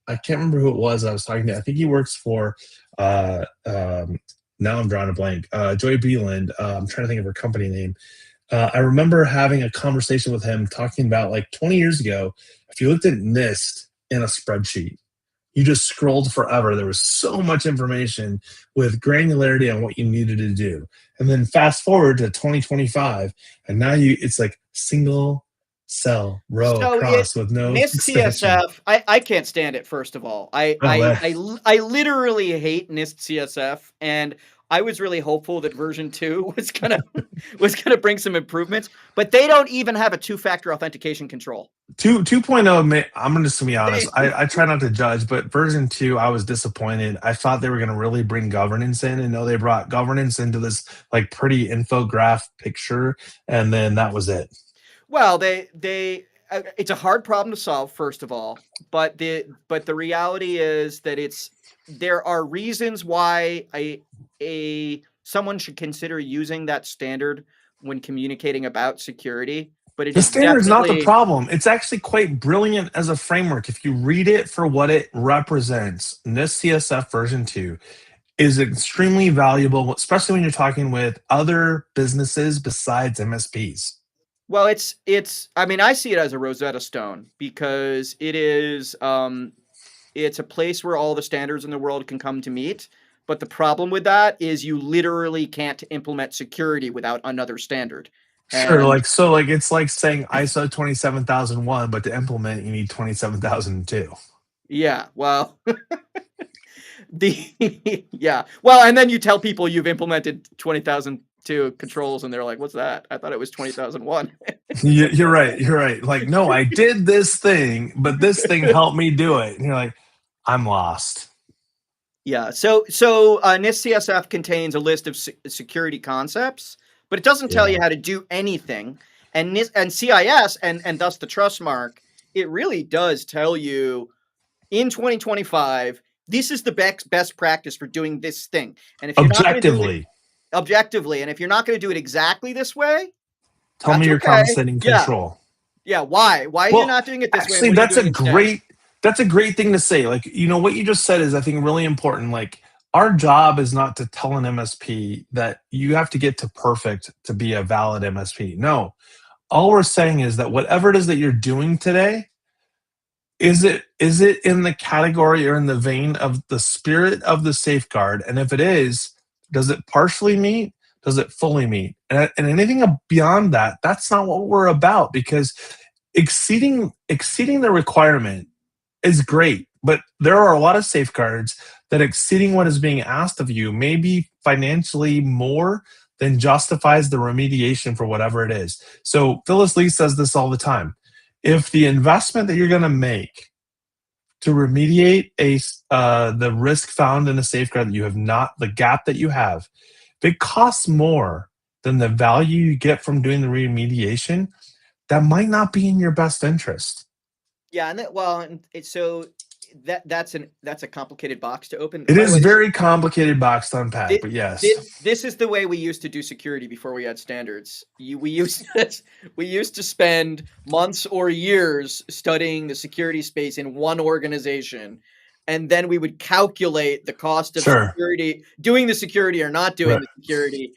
I can't remember who it was I was talking to. I think he works for uh, um, now I'm drawing a blank. Joy Beeland. I'm trying to think of her company name. I remember having a conversation with him talking about like 20 years ago. If you looked at NIST in a spreadsheet, you just scrolled forever. There was so much information with granularity on what you needed to do. And then fast forward to 2025, and now it's like single cell row So it across with no NIST expansion. CSF, I can't stand it. First of all, Oh, I literally hate NIST CSF, and I was really hopeful that version 2 was gonna bring some improvements, but they don't even have a two-factor authentication control. 2.0, I'm just gonna be honest. They, I try not to judge, but version 2, I was disappointed. I thought they were gonna really bring governance in, and no, they brought governance into this like pretty infograph picture, and then that was it. well, they it's a hard problem to solve, first of all, but the reality is that there are reasons why a someone should consider using that standard when communicating about security, but it The is standard's not the definitely. problem. It's actually quite brilliant as a framework. If you read it for what it represents, NIST CSF version 2 is extremely valuable, especially when you're talking with other businesses besides MSPs. Well, it's I mean, I see it as a Rosetta Stone because it's a place where all the standards in the world can come to meet. But the problem with that is you literally can't implement security without another standard. Sure, And like it's like saying ISO 27001, but to implement you need 27002. yeah, well, yeah. Well, and then you tell people you've implemented 20,002 controls and they're like, "What's that? I thought it was 20,001." You're right. You're right. Like, no, I did this thing, but this thing helped me do it. And you're like, I'm lost. Yeah. NIST CSF contains a list of security concepts, but it doesn't tell Yeah. you how to do anything. And CIS and thus the trust mark, it really does tell you in 2025, this is the best practice for doing this thing. And if you're not going to do it Objectively, objectively, and if you're not going to do it exactly this way, tell me that's you're okay. compensating Yeah. control. Yeah. Why? Why are you Well, not doing it this way? And actually, what are you doing instead? that's a great thing to say. Like, what you just said is, I think, really important. Like, our job is not to tell an MSP that you have to get to perfect to be a valid MSP. No, all we're saying is that whatever it is that you're doing today, is it in the category or in the vein of the spirit of the safeguard? And if it is, does it partially meet? Does it fully meet? And anything beyond that, that's not what we're about, because exceeding the requirement is great, but there are a lot of safeguards that exceeding what is being asked of you may be financially more than justifies the remediation for whatever it is. So Phyllis Lee says this all the time. If the investment that you're going to make to remediate the risk found in a safeguard that you have not, the gap that you have, if it costs more than the value you get from doing the remediation, that might not be in your best interest. Yeah, and so that's a complicated box to open. It By the is way, very complicated box to unpack, but yes. this is the way we used to do security before we had standards. We used we used to spend months or years studying the security space in one organization, and then we would calculate the cost of Sure. security, doing the security or not doing Right. the security.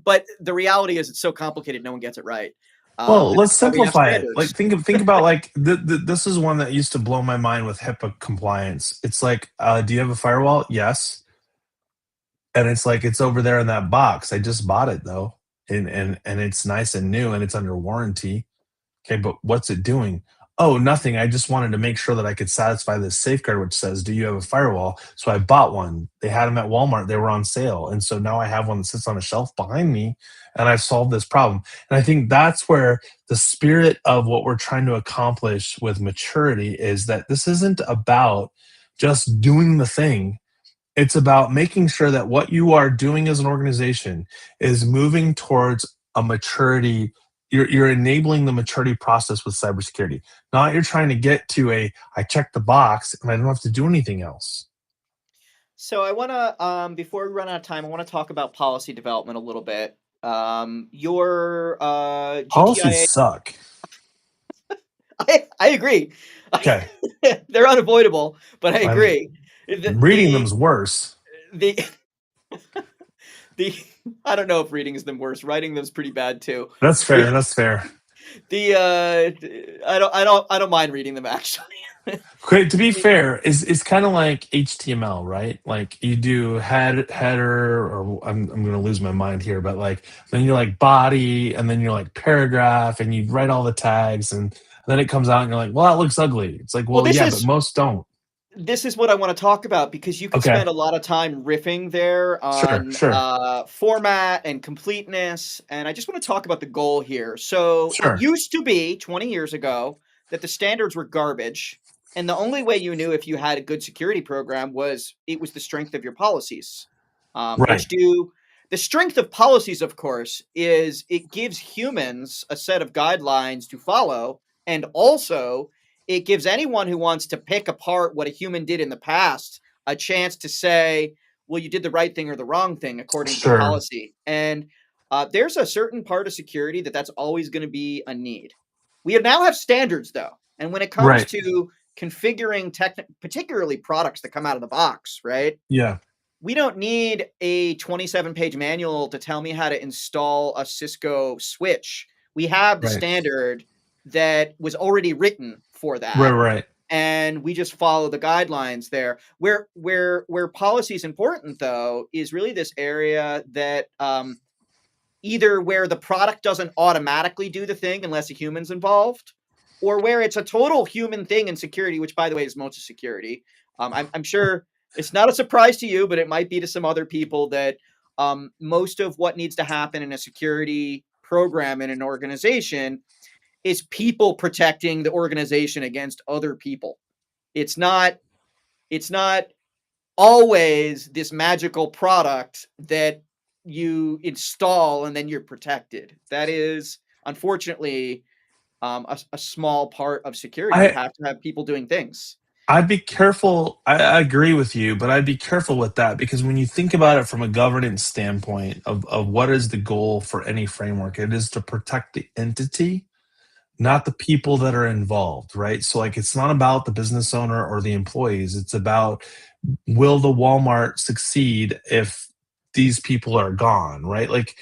But the reality is, it's so complicated, no one gets it right. Well, And let's that's why we have simplify it. standards. Like, think about, like, this is one that used to blow my mind with HIPAA compliance. It's like, do you have a firewall? Yes. And it's like, it's over there in that box. I just bought it though, and it's nice and new and it's under warranty. Okay, but what's it doing? Oh, nothing. I just wanted to make sure that I could satisfy this safeguard, which says, do you have a firewall? So I bought one. They had them at Walmart. They were on sale. And so now I have one that sits on a shelf behind me, and I've solved this problem. And I think that's where the spirit of what we're trying to accomplish with maturity is, that this isn't about just doing the thing. It's about making sure that what you are doing as an organization is moving towards a maturity. You're enabling the maturity process with cybersecurity. Not you're trying to get to I check the box and I don't have to do anything else. So I want to, before we run out of time, I want to talk about policy development a little bit. Your Policies GTIA, suck. I agree. Okay. They're unavoidable, but I I'm agree. The reading the them's worse. the, the I don't know if reading is them worse. Writing them's pretty bad too. That's fair. That's fair. I don't mind reading them actually. Okay, to be fair, is kind of like HTML, right? Like, you do header, or I'm gonna lose my mind here, but like, then you're like body, and then you're like paragraph, and you write all the tags, and then it comes out and you're like, well, that looks ugly. It's like, Well, well, yeah, but most don't. this is what I want to talk about, because you could Okay. spend a lot of time riffing there Sure, on sure, format and completeness. And I just want to talk about the goal here. So it sure. used to be 20 years ago that the standards were garbage. And the only way you knew if you had a good security program was the strength of your policies, Right. the strength of policies, of course, is it gives humans a set of guidelines to follow. And also, it gives anyone who wants to pick apart what a human did in the past a chance to say, well, you did the right thing or the wrong thing according to the Sure. policy. And there's a certain part of security that's always going to be a need. We now have standards, though. And when it comes Right. to configuring particularly products that come out of the box, right? Yeah. We don't need a 27-page manual to tell me how to install a Cisco switch. We have the Right. standard that was already written for Right. that, Right. and we just follow the guidelines there. Where policy is important, though, is really this area that either where the product doesn't automatically do the thing unless a human's involved, or where it's a total human thing in security, which, by the way, is most of security. I'm sure it's not a surprise to you, but it might be to some other people that most of what needs to happen in a security program in an organization is people protecting the organization against other people. It's not always this magical product that you install and then you're protected. That is unfortunately a small part of security. You I have to have people doing things. I'd be careful. I agree with you, but I'd be careful with that because when you think about it from a governance standpoint of what is the goal for any framework, it is to protect the entity, not the people that are involved, right? So, like, it's not about the business owner or the employees. It's about, will the Walmart succeed if these people are gone, right? Like,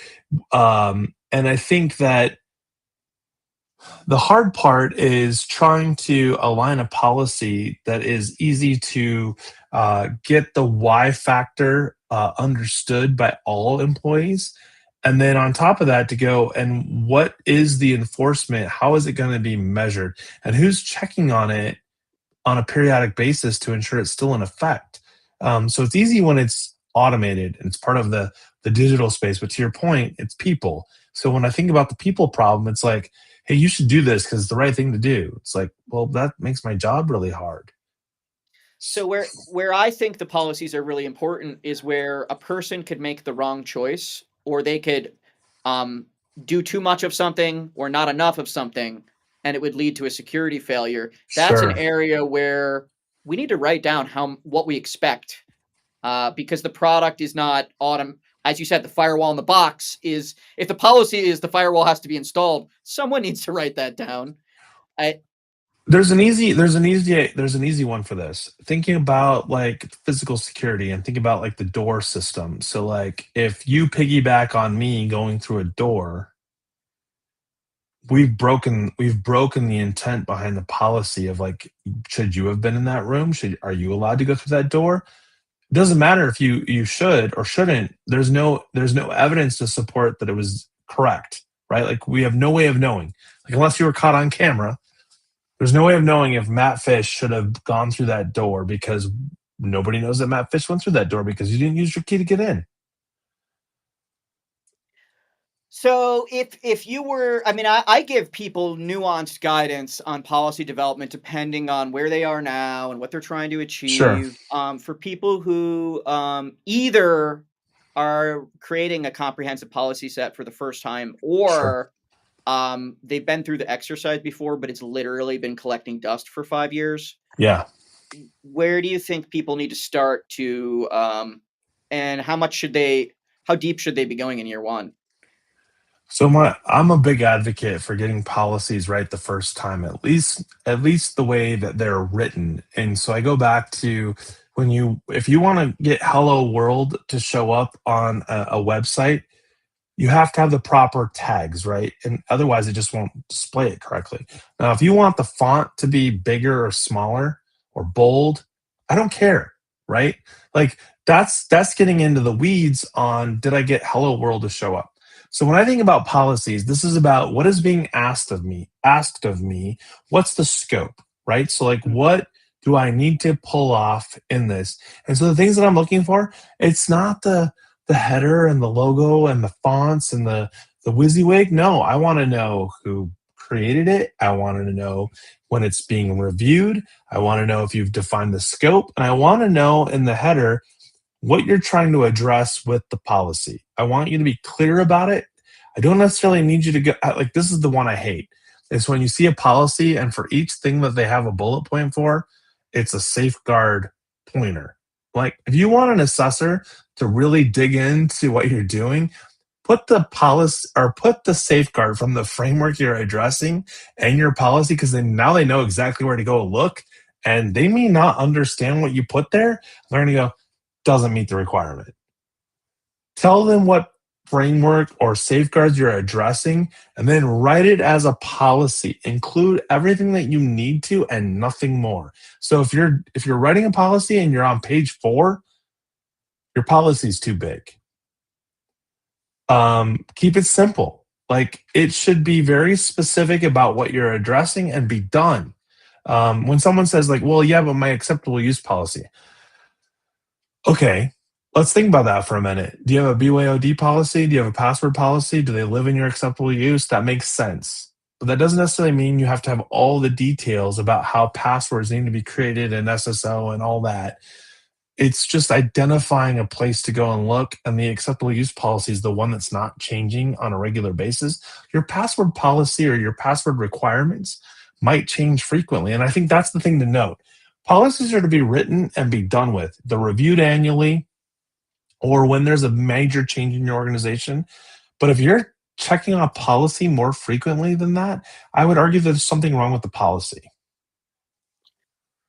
and I think that the hard part is trying to align a policy that is easy to get the why factor understood by all employees. And then on top of that, to go and what is the enforcement? How is it going to be measured? And who's checking on it on a periodic basis to ensure it's still in effect? So it's easy when it's automated and it's part of the digital space. But to your point, it's people. So when I think about the people problem, it's like, hey, you should do this because it's the right thing to do. It's like, well, that makes my job really hard. So where I think the policies are really important is where a person could make the wrong choice, or they could um, do too much of something or not enough of something, and it would lead to a security failure. That's an Sure. area where we need to write down what we expect, because the product is not As you said, the firewall in the box is, if the policy is the firewall has to be installed, someone needs to write that down. I There's an easy one for this. Thinking about like physical security and think about like the door system. So like if you piggyback on me going through a door, we've broken the intent behind the policy of like, should you have been in that room? Are you allowed to go through that door? It doesn't matter if you should or shouldn't. There's no evidence to support that it was correct, right? Like we have no way of knowing. Like unless you were caught on camera, there's no way of knowing if Matt Fish should have gone through that door because nobody knows that Matt Fish went through that door because you didn't use your key to get in. So if you were, I mean, I give people nuanced guidance on policy development depending on where they are now and what they're trying to Sure, achieve. For people who either are creating a comprehensive policy set for the first time, sure. or they've been through the exercise before, but it's literally been collecting dust for 5 years. Yeah. Where do you think people need to start and how deep should they be going in year one? So I'm a big advocate for getting policies right the first time, at least the way that they're written. And so I go back to when if you want to get Hello World to show up on a website, you have to have the proper tags, right? And otherwise, it just won't display it correctly. Now, if you want the font to be bigger or smaller or bold, I don't care, right? Like that's getting into the weeds on did I get Hello World to show up? So when I think about policies, this is about what is being asked of me, what's the scope, right? So like what do I need to pull off in this? And so the things that I'm looking for, it's not the header and the logo and the fonts and the WYSIWYG. No, I want to know who created it. I want to know when it's being reviewed. I want to know if you've defined the scope, and I want to know in the header what you're trying to address with the policy. I want you to be clear about it. I don't necessarily need you to go like this is the one I hate. Is when you see a policy and for each thing that they have a bullet point for, it's a safeguard pointer. Like if you want an assessor to really dig into what you're doing, put the policy or put the safeguard from the framework you're addressing and your policy because then now they know exactly where to go look and they may not understand what you put there. They're going to go, doesn't meet the requirement. Tell them what framework or safeguards you're addressing and then write it as a policy. Include everything that you need to and nothing more. So if you're writing a policy and you're on page 4, your policy is too big. Keep it simple. Like it should be very specific about what you're addressing and be done. When someone says like, well, yeah, but my acceptable use policy. Okay, let's think about that for a minute. Do you have a BYOD policy? Do you have a password policy? Do they live in your acceptable use? That makes sense. But that doesn't necessarily mean you have to have all the details about how passwords need to be created and SSO and all that. It's just identifying a place to go and look, and the acceptable use policy is the one that's not changing on a regular basis. Your password policy or your password requirements might change frequently, and I think that's the thing to note. Policies are to be written and be done with. They're reviewed annually or when there's a major change in your organization. But if you're checking on a policy more frequently than that, I would argue there's something wrong with the policy.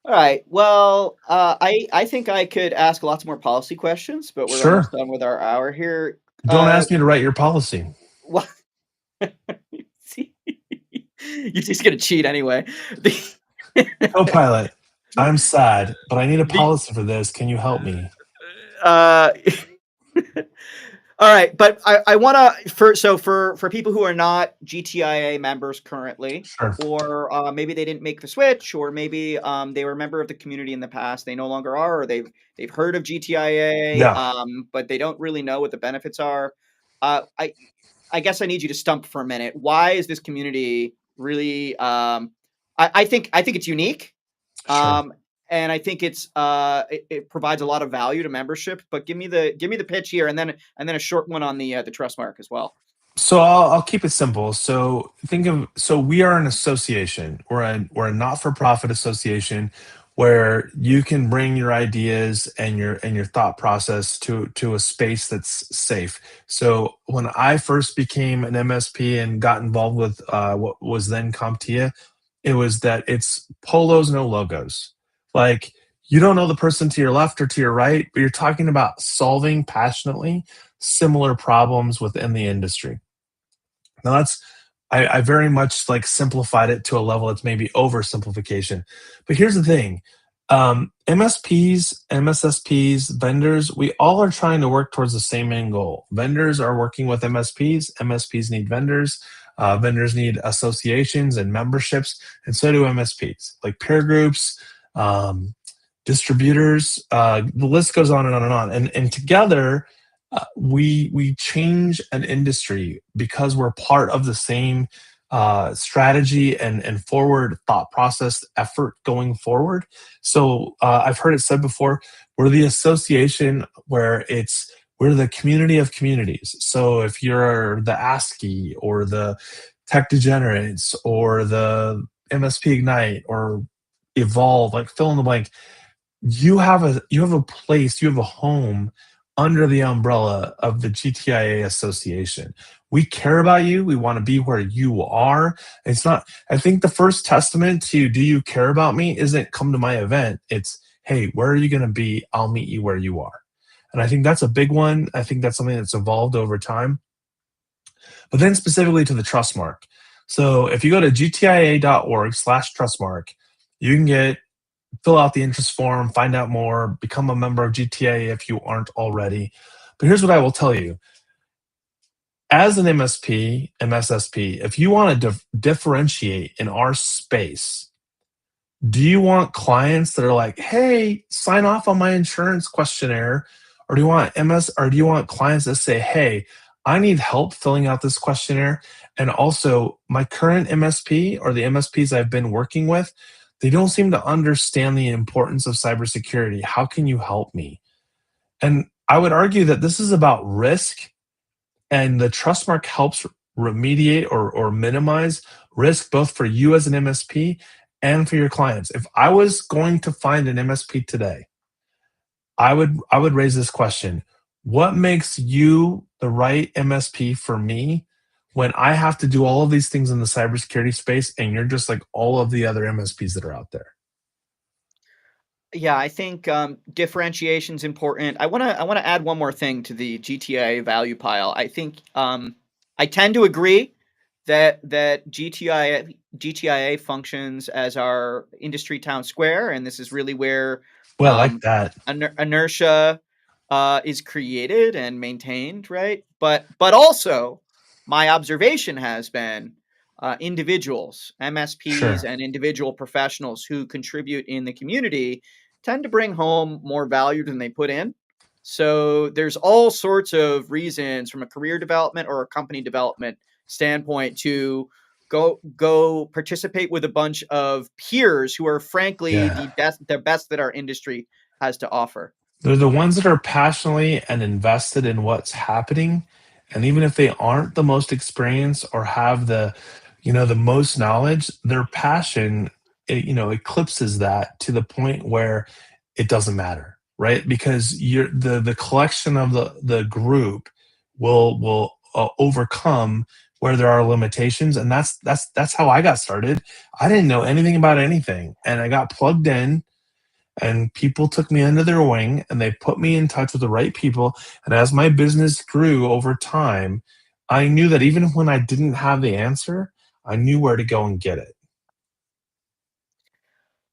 All right. Well, I think I could ask lots more policy questions, but we're almost Sure. done with our hour here. Don't Uh, ask me to write your policy. what? See, you're just gonna cheat anyway. The, Copilot, I'm sad, but I need a the policy for this. Can you help me? uh, all right, but I wanna for people who are not GTIA members currently, Sure. or maybe they didn't make the switch, or maybe they were a member of the community in the past, they no longer are, or they've heard of GTIA, Yeah, but they don't really know what the benefits are. Uh, I I guess I need you to stump for a minute. Why is this community really? I think it's unique. sure. Um, and I think it provides a lot of value to membership. But give me the pitch here, and then a short one on the trust mark as well. So I'll keep it simple. So we are an association. We're a not for profit association where you can bring your ideas and your thought process to a space that's safe. So when I first became an MSP and got involved with what was then CompTIA, it was that it's polos, no logos. Like you don't know the person to your left or to your right, but you're talking about solving passionately similar problems within the industry. Now that's I very much like simplified it to a level that's maybe oversimplification. But here's the thing. MSPs, MSSPs, vendors, we all are trying to work towards the same end goal. Vendors are working with MSPs, MSPs need vendors, vendors need associations and memberships, and so do MSPs, like peer groups, um, distributors, the list goes on and on and on. And together, we change an industry because we're part of the same strategy and forward thought process effort going forward. So I've heard it said before, we're the association where we're the community of communities. So if you're the ASCII or the Tech Degenerates or the MSP Ignite or Evolve, like fill in the blank, you have a place, you have a home under the umbrella of the GTIA Association. We care about you. We want to be where you are. It's not, I think the first testament to do you care about me isn't come to my event. It's, hey, where are you going to be? I'll meet you where you are. And I think that's a big one. I think that's something that's evolved over time. But then specifically to the Trustmark. So if you go to gtia.org/Trustmark, you can fill out the interest form, find out more, become a member of GTA if you aren't already. But here's what I will tell you. As an MSP, MSSP, if you want to differentiate in our space, do you want clients that are like, hey, sign off on my insurance questionnaire? Or do you want clients that say, hey, I need help filling out this questionnaire? And also, my current MSP or the MSPs I've been working with, they don't seem to understand the importance of cybersecurity. How can you help me? And I would argue that this is about risk, and the Trustmark helps remediate or minimize risk both for you as an MSP and for your clients. If I was going to find an MSP today, I would raise this question. What makes you the right MSP for me when I have to do all of these things in the cybersecurity space and you're just like all of the other MSPs that are out there? Yeah, I think differentiation's important. I wanna add one more thing to the GTA value pile. I think I tend to agree that GTIA functions as our industry town square, and this is really where Well, I like um, that. inertia is created and maintained, right? But also, my observation has been individuals, MSPs, Sure. and individual professionals who contribute in the community tend to bring home more value than they put in. So there's all sorts of reasons from a career development or a company development standpoint to go participate with a bunch of peers who are frankly Yeah. the best that our industry has to offer. They're the ones that are passionately and invested in what's happening. And even if they aren't the most experienced or have the most knowledge, their passion, eclipses that to the point where it doesn't matter, right? Because the collection of the group will overcome where there are limitations, and that's how I got started. I didn't know anything about anything, and I got plugged in, and people took me under their wing and they put me in touch with the right people. And as my business grew over time, I knew that even when I didn't have the answer, I knew where to go and get it.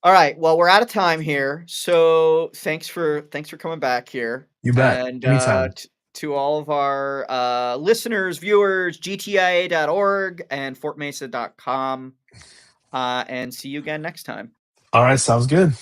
All right. Well, we're out of time here. So thanks for coming back here. You bet. And Anytime. to all of our listeners, viewers, gtia.org and fortmesa.com. And see you again next time. All right, sounds good.